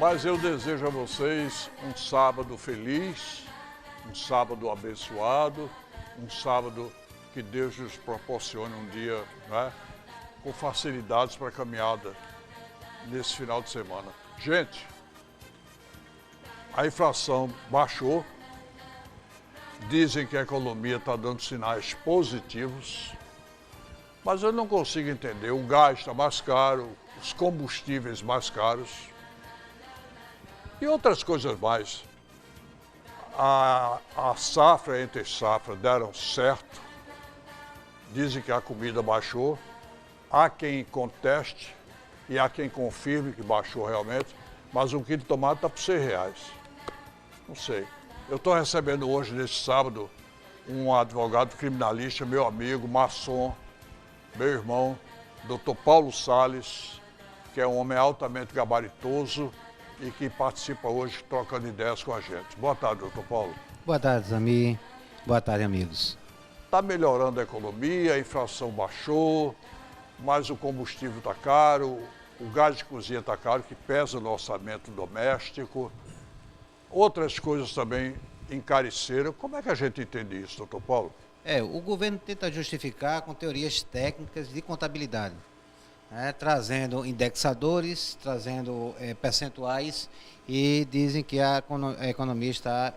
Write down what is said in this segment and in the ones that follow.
Mas eu desejo a vocês um sábado feliz, um sábado abençoado, um sábado que Deus nos proporcione um dia, né, com facilidades para a caminhada nesse final de semana. Gente, a inflação baixou, dizem que a economia está dando sinais positivos, mas eu não consigo entender. O gás está mais caro, os combustíveis mais caros e outras coisas mais. A safra e entre safra deram certo, dizem que a comida baixou, há quem conteste e há quem confirme que baixou realmente, mas o quilo de tomate está por R$6. Não sei. Eu estou recebendo hoje, nesse sábado, um advogado criminalista, meu amigo, maçom, meu irmão, Dr. Paulo Salles, que é um homem altamente gabaritoso e que participa hoje trocando ideias com a gente. Boa tarde, doutor Paulo. Boa tarde, Zami. Boa tarde, amigos. Está melhorando a economia, a inflação baixou, mas o combustível está caro, o gás de cozinha está caro, que pesa no orçamento doméstico. Outras coisas também encareceram. Como é que a gente entende isso, doutor Paulo? O governo tenta justificar com teorias técnicas de contabilidade, né, trazendo indexadores, trazendo percentuais e dizem que a economia está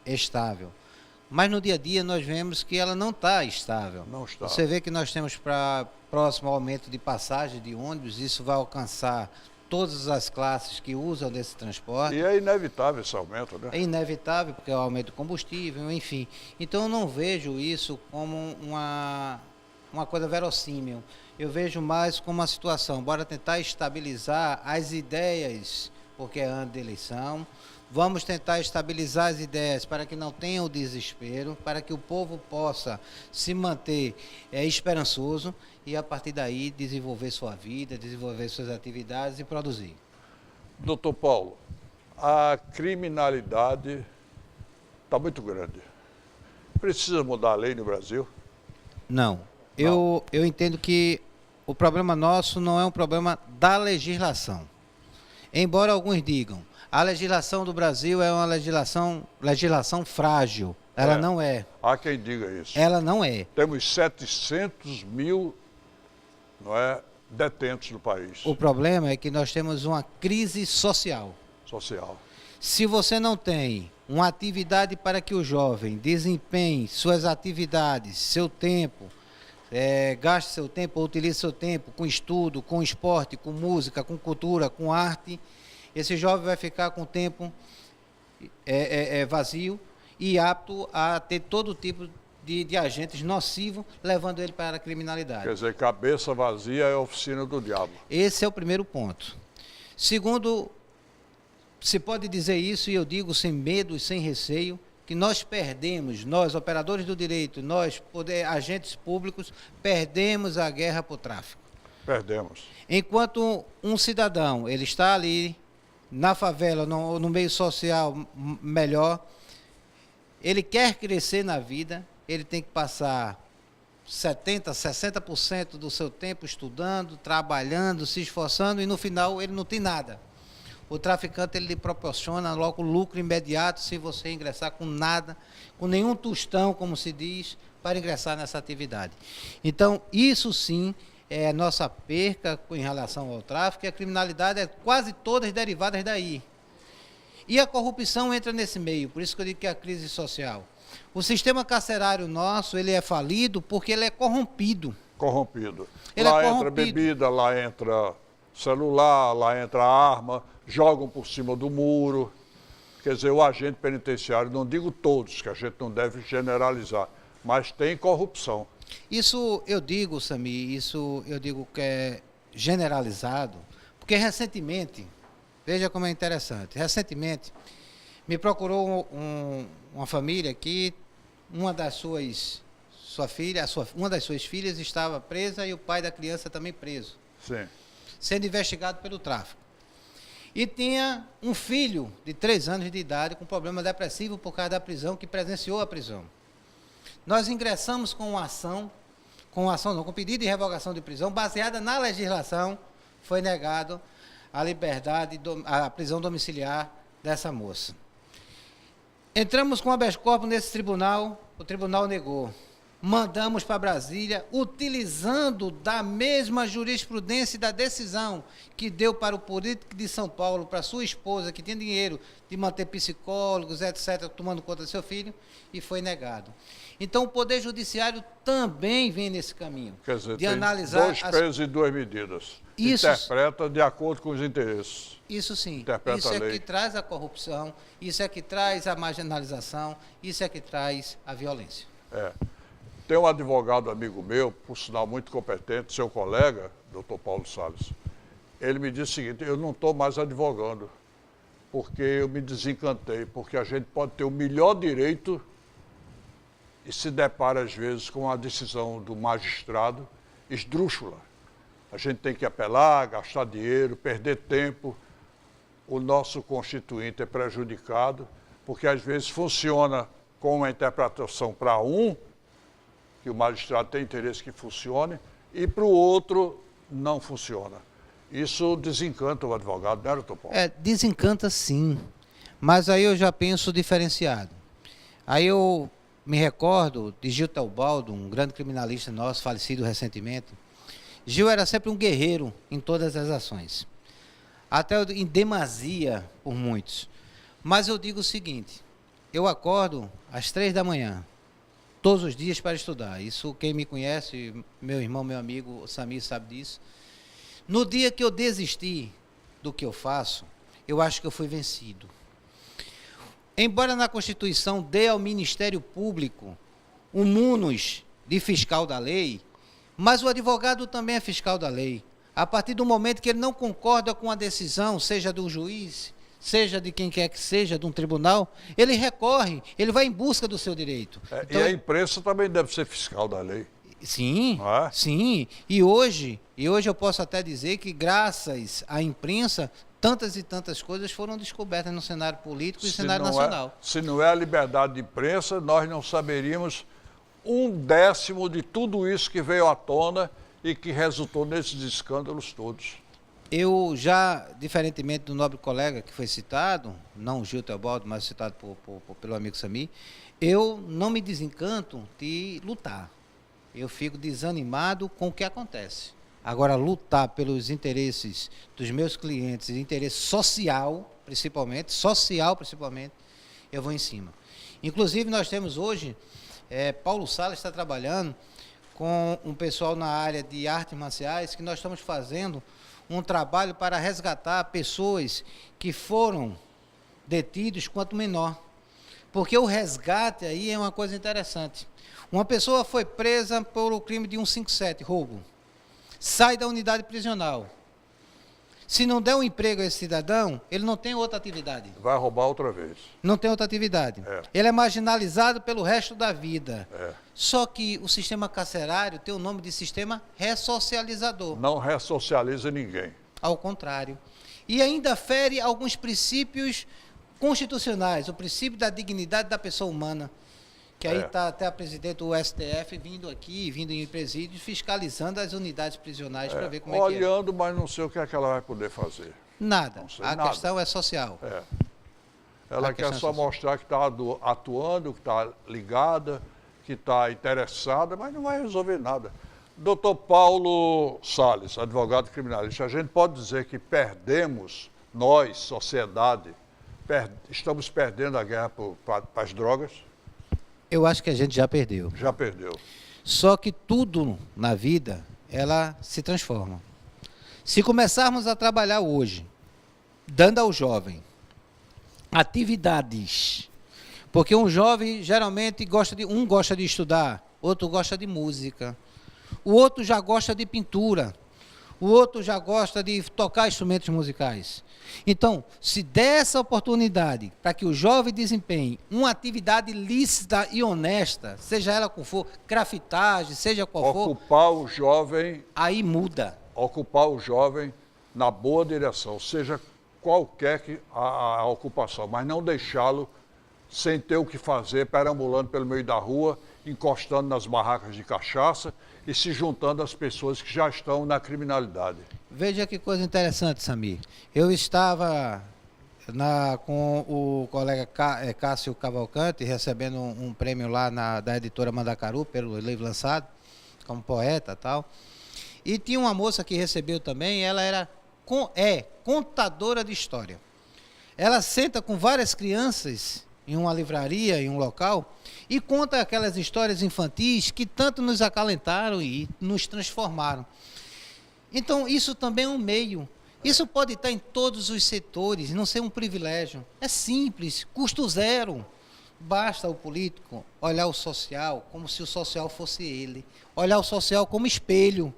estável. Mas no dia a dia nós vemos que ela não está estável. Não está. Você vê que nós temos para próximo aumento de passagem de ônibus, isso vai alcançar todas as classes que usam desse transporte. E é inevitável esse aumento, né? É inevitável, porque é o aumento do combustível, enfim. Então eu não vejo isso como uma coisa verossímil. Eu vejo mais como uma situação, bora tentar estabilizar as ideias, porque é ano de eleição. Vamos tentar estabilizar as ideias para que não tenha o desespero, para que o povo possa se manter esperançoso e, a partir daí, desenvolver sua vida, desenvolver suas atividades e produzir. Doutor Paulo, a criminalidade está muito grande. Precisa mudar a lei no Brasil? Não. Eu entendo que o problema nosso não é um problema da legislação. Embora alguns digam, a legislação do Brasil é uma legislação frágil. Ela não é. Há quem diga isso. Ela não é. Temos 700 mil, detentos no país. O problema é que nós temos uma crise social. Se você não tem uma atividade para que o jovem desempenhe suas atividades, seu tempo, gaste seu tempo, ou utilize seu tempo com estudo, com esporte, com música, com cultura, com arte, esse jovem vai ficar com o tempo vazio e apto a ter todo tipo de agentes nocivos, levando ele para a criminalidade. Quer dizer, cabeça vazia é a oficina do diabo. Esse é o primeiro ponto. Segundo, se pode dizer isso, e eu digo sem medo e sem receio, que nós perdemos, nós, operadores do direito, nós, agentes públicos, perdemos a guerra para o tráfico. Perdemos. Enquanto um cidadão, ele está ali, na favela, no meio social melhor, ele quer crescer na vida, ele tem que passar 70%, 60% do seu tempo estudando, trabalhando, se esforçando e no final ele não tem nada. O traficante ele lhe proporciona logo lucro imediato se você ingressar com nada, com nenhum tostão, como se diz, para ingressar nessa atividade. Então, isso sim é a nossa perca em relação ao tráfico, e a criminalidade é quase todas derivadas daí. E a corrupção entra nesse meio, por isso que eu digo que é a crise social. O sistema carcerário nosso, ele é falido porque ele é corrompido. Lá entra bebida, lá entra celular, lá entra arma, jogam por cima do muro. Quer dizer, o agente penitenciário, não digo todos, que a gente não deve generalizar, mas tem corrupção. Isso eu digo, Sami, isso eu digo que é generalizado, porque recentemente, veja como é interessante, recentemente me procurou uma família que uma das suas filhas estava presa e o pai da criança também preso. Sim. Sendo investigado pelo tráfico. E tinha um filho de 3 anos de idade com problema depressivo por causa da prisão, que presenciou a prisão. Nós ingressamos com pedido de revogação de prisão, baseada na legislação, foi negado a liberdade, a prisão domiciliar dessa moça. Entramos com habeas corpus nesse tribunal, o tribunal negou. Mandamos para Brasília, utilizando da mesma jurisprudência e da decisão que deu para o político de São Paulo, para sua esposa, que tinha dinheiro de manter psicólogos, etc., tomando conta do seu filho, e foi negado. Então, o Poder Judiciário também vem nesse caminho. Quer dizer, de tem analisar dois pesos e duas medidas. Isso, interpreta de acordo com os interesses. Isso sim. Interpreta isso a é lei. que traz a corrupção, isso é que traz a marginalização, isso é que traz a violência. Tem um advogado amigo meu, por sinal muito competente, seu colega, doutor Paulo Salles. Ele me disse o seguinte: eu não estou mais advogando, porque eu me desencantei, porque a gente pode ter o melhor direito e se depara, às vezes, com a decisão do magistrado esdrúxula. A gente tem que apelar, gastar dinheiro, perder tempo. O nosso constituinte é prejudicado, porque às vezes funciona com uma interpretação para um, que o magistrado tem interesse que funcione, e para o outro não funciona. Isso desencanta o advogado, né, doutor Paulo? Desencanta sim, mas aí eu já penso diferenciado. Aí eu me recordo de Gil Teobaldo, um grande criminalista nosso, falecido recentemente. Gil era sempre um guerreiro em todas as ações, até em demasia por muitos. Mas eu digo o seguinte: eu acordo às 3 da manhã, todos os dias para estudar. Isso quem me conhece, meu irmão, meu amigo, o Samir sabe disso. No dia que eu desisti do que eu faço, eu acho que eu fui vencido. Embora na Constituição dê ao Ministério Público um munus de fiscal da lei, mas o advogado também é fiscal da lei. A partir do momento que ele não concorda com a decisão, seja do juiz, seja de quem quer que seja, de um tribunal, ele recorre, ele vai em busca do seu direito. Então, e a imprensa também deve ser fiscal da lei. Sim, não é? Sim. E hoje eu posso até dizer que, graças à imprensa, tantas e tantas coisas foram descobertas no cenário político e cenário nacional. Se não é a liberdade de imprensa, nós não saberíamos 1/10 de tudo isso que veio à tona e que resultou nesses escândalos todos. Eu já, diferentemente do nobre colega que foi citado, não o Gil Teobaldo, mas citado pelo amigo Samir, eu não me desencanto de lutar. Eu fico desanimado com o que acontece. Agora, lutar pelos interesses dos meus clientes, interesse social, principalmente, eu vou em cima. Inclusive, nós temos hoje, Paulo Salles está trabalhando com um pessoal na área de artes marciais, que nós estamos fazendo um trabalho para resgatar pessoas que foram detidos quanto menor. Porque o resgate aí é uma coisa interessante. Uma pessoa foi presa pelo crime de 157, roubo. Sai da unidade prisional. Se não der um emprego a esse cidadão, ele não tem outra atividade. Vai roubar outra vez. Não tem outra atividade. Ele é marginalizado pelo resto da vida. Só que o sistema carcerário tem o nome de sistema ressocializador. Não ressocializa ninguém. Ao contrário. E ainda fere alguns princípios constitucionais, o princípio da dignidade da pessoa humana. Que aí está até a presidente do STF vindo aqui, vindo em presídios, fiscalizando as unidades prisionais para ver como é que é. Olhando, mas não sei o que é que ela vai poder fazer. Nada. A questão é social. Ela quer só mostrar que está atuando, que está ligada, que está interessada, mas não vai resolver nada. Doutor Paulo Salles, advogado criminalista, a gente pode dizer que perdemos, nós, sociedade, estamos perdendo a guerra para as drogas? Eu acho que a gente já perdeu. Já perdeu. Só que tudo na vida, ela se transforma. Se começarmos a trabalhar hoje, dando ao jovem atividades, porque um jovem geralmente gosta de estudar, outro gosta de música, o outro já gosta de pintura, o outro já gosta de tocar instrumentos musicais. Então, se der essa oportunidade para que o jovem desempenhe uma atividade lícita e honesta, seja ela qual for, grafitagem, seja qual for... Ocupar o jovem... Aí muda. Ocupar o jovem na boa direção, seja qualquer a ocupação, mas não deixá-lo sem ter o que fazer, perambulando pelo meio da rua, encostando nas barracas de cachaça e se juntando às pessoas que já estão na criminalidade. Veja que coisa interessante, Samir. Eu estava com o colega Cássio Cavalcante recebendo um prêmio lá da editora Mandacaru pelo livro lançado, como poeta e tal. E tinha uma moça que recebeu também, ela era contadora de história. Ela senta com várias crianças em uma livraria, em um local, e conta aquelas histórias infantis que tanto nos acalentaram e nos transformaram. Então, isso também é um meio. Isso pode estar em todos os setores, não ser um privilégio. É simples, custo zero. Basta o político olhar o social como se o social fosse ele. Olhar o social como espelho.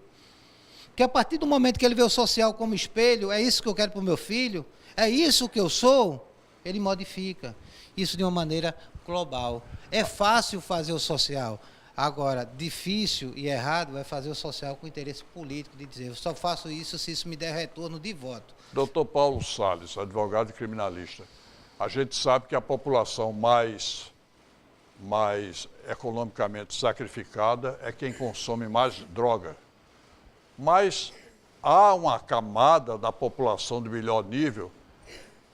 Que a partir do momento que ele vê o social como espelho, é isso que eu quero para o meu filho, é isso que eu sou, ele modifica. Isso de uma maneira global. É fácil fazer o social. Agora, difícil e errado é fazer o social com interesse político, de dizer, eu só faço isso se isso me der retorno de voto. Doutor Paulo Salles, advogado e criminalista, a gente sabe que a população mais economicamente sacrificada é quem consome mais droga. Mas há uma camada da população de melhor nível,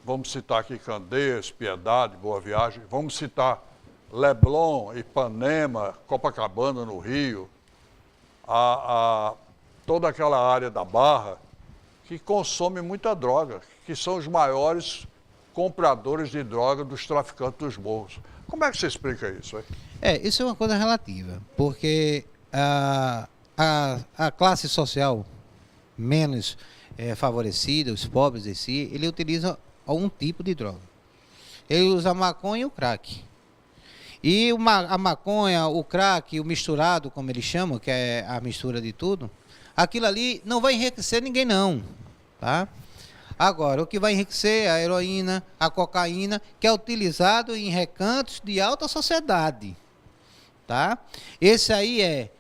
vamos citar aqui Candeias, Piedade, Boa Viagem, vamos citar Leblon, Ipanema, Copacabana, no Rio, toda aquela área da Barra, que consome muita droga, que são os maiores compradores de droga dos traficantes dos morros. Como é que você explica isso, hein? Isso é uma coisa relativa, porque a classe social menos favorecida, os pobres em si, ele utiliza algum tipo de droga. Ele usa a maconha e o crack. E a maconha, o crack, o misturado, como eles chamam, que é a mistura de tudo, aquilo ali não vai enriquecer ninguém não, tá? Agora, o que vai enriquecer é a heroína, a cocaína, que é utilizado em recantos de alta sociedade, tá? Esse aí é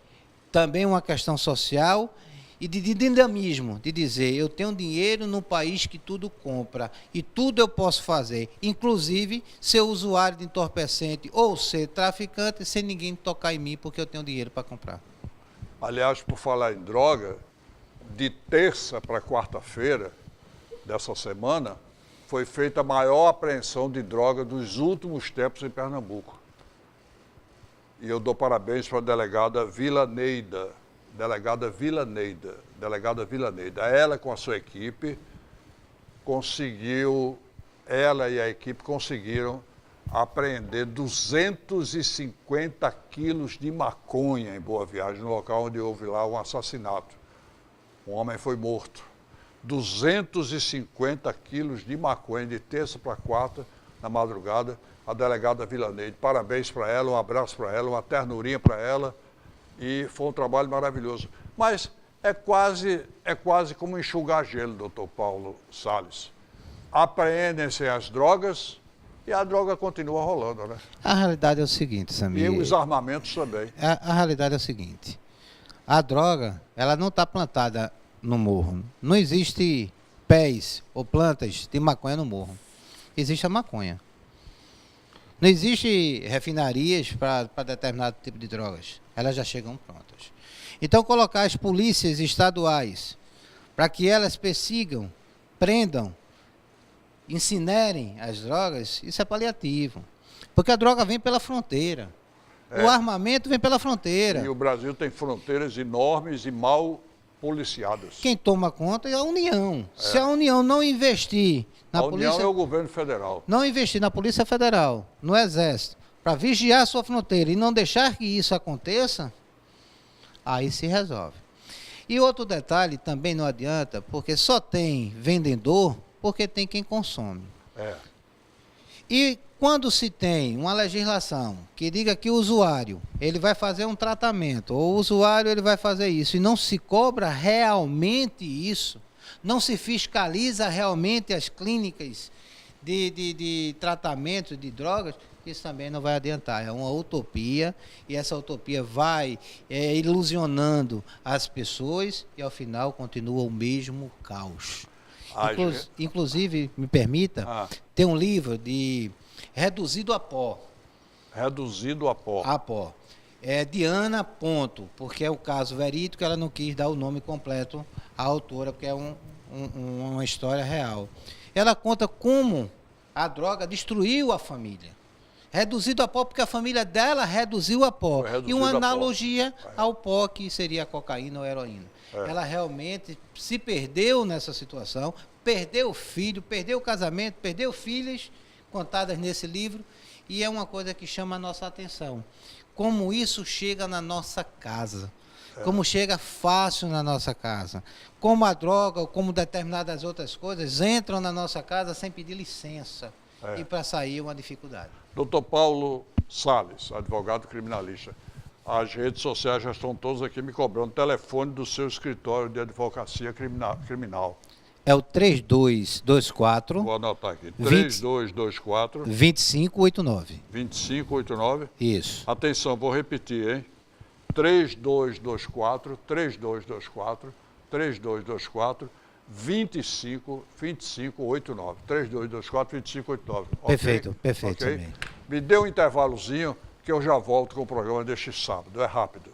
também uma questão social e de dinamismo, de dizer, eu tenho dinheiro num país que tudo compra e tudo eu posso fazer, inclusive ser usuário de entorpecente ou ser traficante sem ninguém tocar em mim porque eu tenho dinheiro para comprar. Aliás, por falar em droga, de terça para quarta-feira dessa semana, foi feita a maior apreensão de droga dos últimos tempos em Pernambuco. E eu dou parabéns para a delegada Vilaneida. Ela com a sua equipe ela e a equipe conseguiram apreender 250 quilos de maconha em Boa Viagem, no local onde houve lá um assassinato. Um homem foi morto. 250 quilos de maconha de terça para quarta, na madrugada, a delegada Vilaneide. Parabéns para ela, um abraço para ela, uma ternurinha para ela. E foi um trabalho maravilhoso. Mas é quase como enxugar gelo, doutor Paulo Salles. Apreendem-se as drogas e a droga continua rolando, né? A realidade é o seguinte, Samir. E os armamentos também. A realidade é o seguinte. A droga, ela não está plantada no morro. Não existe pés ou plantas de maconha no morro. Existe a maconha. Não existe refinarias para determinado tipo de drogas. Elas já chegam prontas. Então, colocar as polícias estaduais para que elas persigam, prendam, incinerem as drogas, isso é paliativo. Porque a droga vem pela fronteira. O armamento vem pela fronteira. E o Brasil tem fronteiras enormes e mal policiadas. Quem toma conta é a União. Se a União não investir na polícia... A União é o governo federal. Não investir na Polícia Federal, no Exército, para vigiar a sua fronteira e não deixar que isso aconteça, aí se resolve. E outro detalhe, também não adianta, porque só tem vendedor porque tem quem consome. E quando se tem uma legislação que diga que o usuário ele vai fazer um tratamento, ou o usuário ele vai fazer isso, e não se cobra realmente isso, não se fiscaliza realmente as clínicas de tratamento de drogas, isso também não vai adiantar. É uma utopia, e essa utopia vai ilusionando as pessoas, e ao final continua o mesmo caos. Inclusive, me permita, tem um livro de Reduzido a Pó. Reduzido a Pó. A Pó. É Diana Ponto, porque é o caso verídico, ela não quis dar o nome completo à autora, porque é uma história real. Ela conta como a droga destruiu a família. Reduzido a pó, porque a família dela reduziu a pó. E uma analogia ao pó, que seria a cocaína ou a heroína. Ela realmente se perdeu nessa situação, perdeu o filho, perdeu o casamento, perdeu filhas, contadas nesse livro, e é uma coisa que chama a nossa atenção. Como isso chega na nossa casa. Como chega fácil na nossa casa. Como a droga ou como determinadas outras coisas entram na nossa casa sem pedir licença. E para sair é uma dificuldade. Doutor Paulo Salles, advogado criminalista. As redes sociais já estão todas aqui me cobrando o telefone do seu escritório de advocacia criminal. É o 3224... Vou anotar aqui. 3224... 2589. 2589. Isso. Atenção, vou repetir, hein? 3224, 3224, 3224, 2589. 3224, 2589. Perfeito, perfeito okay? também. Me dê um intervalozinho que eu já volto com o programa deste sábado. É rápido.